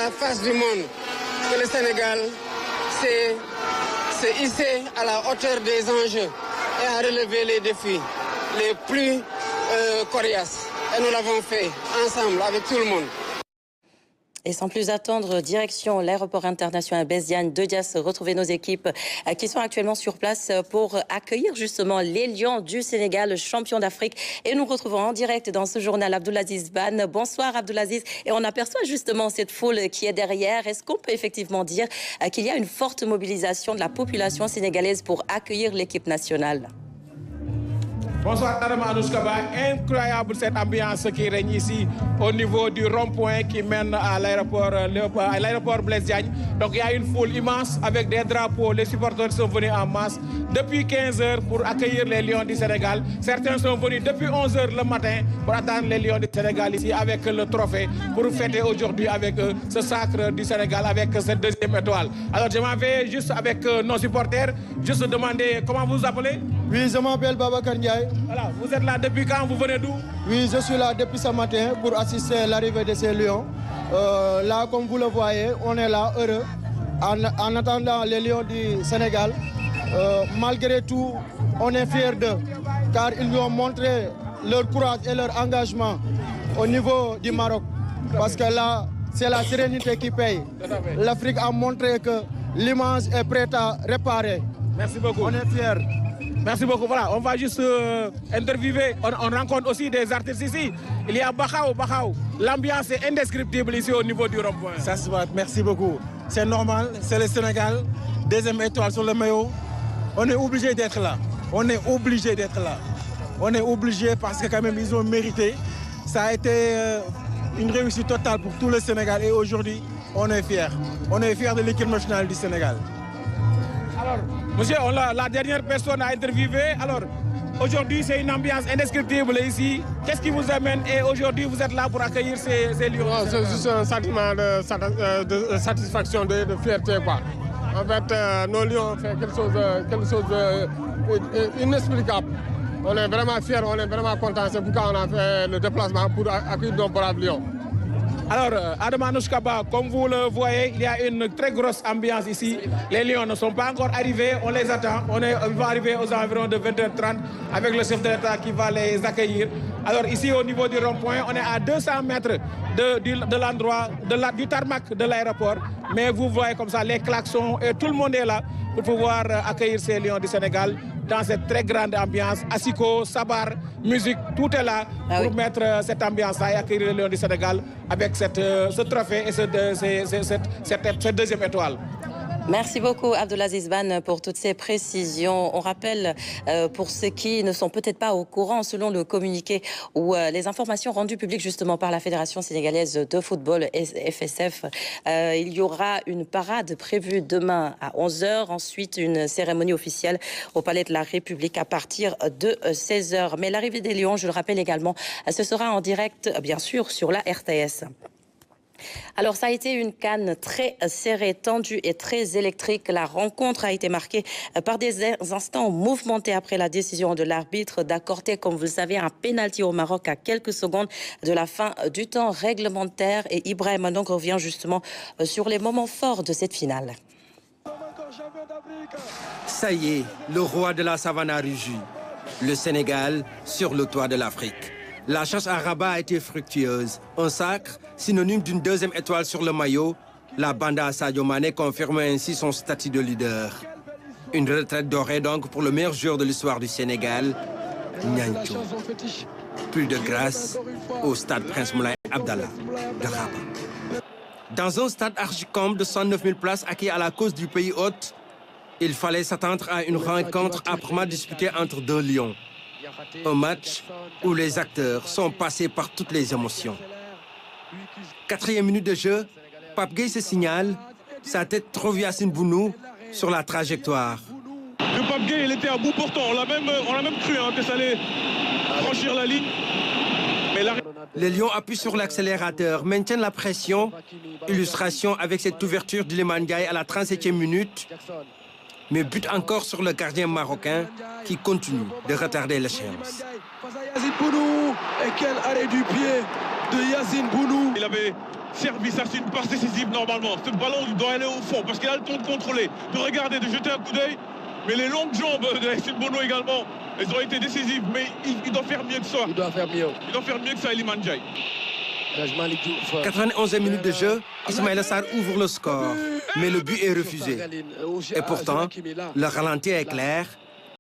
la face du monde que le Sénégal s'est hissé à la hauteur des enjeux et a relevé les défis les plus coriaces. Et nous l'avons fait ensemble avec tout le monde. Et sans plus attendre, direction l'aéroport international Blaise Diagne de Diass, retrouver nos équipes qui sont actuellement sur place pour accueillir justement les Lions du Sénégal, champion d'Afrique. Et nous retrouvons en direct dans ce journal Abdelaziz Ban. Bonsoir Abdelaziz. Et on aperçoit justement cette foule qui est derrière. Est-ce qu'on peut effectivement dire qu'il y a une forte mobilisation de la population sénégalaise pour accueillir l'équipe nationale? Bonsoir Adama Anouskaba, incroyable cette ambiance qui règne ici au niveau du rond-point qui mène à l'aéroport Blaise Diagne. Donc il y a une foule immense avec des drapeaux, les supporters sont venus en masse depuis 15 heures pour accueillir les Lions du Sénégal. Certains sont venus depuis 11 heures le matin pour attendre les Lions du Sénégal ici avec le trophée pour fêter aujourd'hui avec eux ce sacre du Sénégal avec cette deuxième étoile. Alors je m'en vais juste avec nos supporters, juste demander comment vous vous appelez? Oui, je m'appelle Babacar Ndiaye. Voilà, vous êtes là depuis quand? Vous venez d'où? Oui, je suis là depuis ce matin pour assister à l'arrivée de ces Lions. Là, comme vous le voyez, on est là, heureux, en attendant les Lions du Sénégal. Malgré tout, on est fiers d'eux, car ils nous ont montré leur courage et leur engagement au niveau du Maroc. Parce que là, c'est la sérénité qui paye. L'Afrique a montré que l'image est prête à réparer. Merci beaucoup. On est fiers. Merci beaucoup. Voilà, on va juste interviewer. On rencontre aussi des artistes ici. Il y a Bakhao. L'ambiance est indescriptible ici au niveau du rond-point. Ça se voit, merci beaucoup. C'est normal, c'est le Sénégal. Deuxième étoile sur le maillot. On est obligé d'être là. On est obligé parce que quand même ils ont mérité. Ça a été une réussite totale pour tout le Sénégal et aujourd'hui on est fiers. On est fiers de l'équipe nationale du Sénégal. Alors, monsieur, la dernière personne à interviewer. Alors, aujourd'hui, c'est une ambiance indescriptible ici. Qu'est-ce qui vous amène? Et aujourd'hui, vous êtes là pour accueillir ces Lions? C'est juste un sentiment de satisfaction, de fierté, quoi. En fait, nos Lions ont fait quelque chose d'inexplicable. On est vraiment fiers, on est vraiment contents. C'est pourquoi on a fait le déplacement pour accueillir nos braves Lions. Alors, Adama Anouskaba, comme vous le voyez, il y a une très grosse ambiance ici. Les Lions ne sont pas encore arrivés, on les attend. Ils vont arriver aux environs de 20h30 avec le chef de l'État qui va les accueillir. Alors ici, au niveau du rond-point, on est à 200 mètres de l'endroit, du tarmac de l'aéroport. Mais vous voyez comme ça les klaxons et tout le monde est là pour pouvoir accueillir ces Lions du Sénégal dans cette très grande ambiance. Asiko, Sabar, musique, tout est là pour mettre cette ambiance-là et accueillir les Lions du Sénégal avec ce trophée et cette deuxième étoile. Merci beaucoup Abdelaziz Ban pour toutes ces précisions. On rappelle pour ceux qui ne sont peut-être pas au courant, selon le communiqué ou les informations rendues publiques justement par la Fédération sénégalaise de football FSF, il y aura une parade prévue demain à 11h, ensuite une cérémonie officielle au Palais de la République à partir de 16h. Mais l'arrivée des Lions, je le rappelle également, ce sera en direct bien sûr sur la RTS. Alors, ça a été une CAN très serrée, tendue et très électrique. La rencontre a été marquée par des instants mouvementés après la décision de l'arbitre d'accorder, comme vous le savez, un pénalty au Maroc à quelques secondes de la fin du temps réglementaire. Et Ibrahim donc revient justement sur les moments forts de cette finale. Ça y est, le roi de la savane a rugi. Le Sénégal sur le toit de l'Afrique. La chasse à Rabat a été fructueuse. Un sacre, synonyme d'une deuxième étoile sur le maillot, la banda Sadio Mané confirme ainsi son statut de leader. Une retraite dorée donc pour le meilleur joueur de l'histoire du Sénégal, Niancho. Plus de grâce au stade Prince Moulay Abdallah de Rabat. Dans un stade archi-comble de 109 000 places acquis à la cause du pays hôte, il fallait s'attendre à une rencontre âprement disputée entre deux lions. Un match où les acteurs sont passés par toutes les émotions. 4e minute de jeu, Pape Gueye se signale, sa tête trouve Yacine Bounou sur la trajectoire. Le Pape Gueye, il était à bout portant, on a même cru que ça allait franchir la ligne. Mais Les Lions appuient sur l'accélérateur, maintiennent la pression. Illustration avec cette ouverture d'Iliman Ndiaye à la 37e minute. Mais but encore sur le gardien marocain qui continue de retarder l'échéance. Yacine Bounou, et quel arrêt du pied de Yacine Bounou. Il avait service, ça c'est une passe décisive normalement. Ce ballon doit aller au fond parce qu'il a le temps de contrôler, de regarder, de jeter un coup d'œil. Mais les longues jambes de Yassine Bounou également, elles ont été décisives. Mais il doit faire mieux que ça. Il doit faire mieux. Il doit faire mieux que ça, Iliman Ndiaye. 91e minute de jeu, Ismaïla Sarr ouvre le score. Mais le but est refusé. Et pourtant, le ralenti est clair.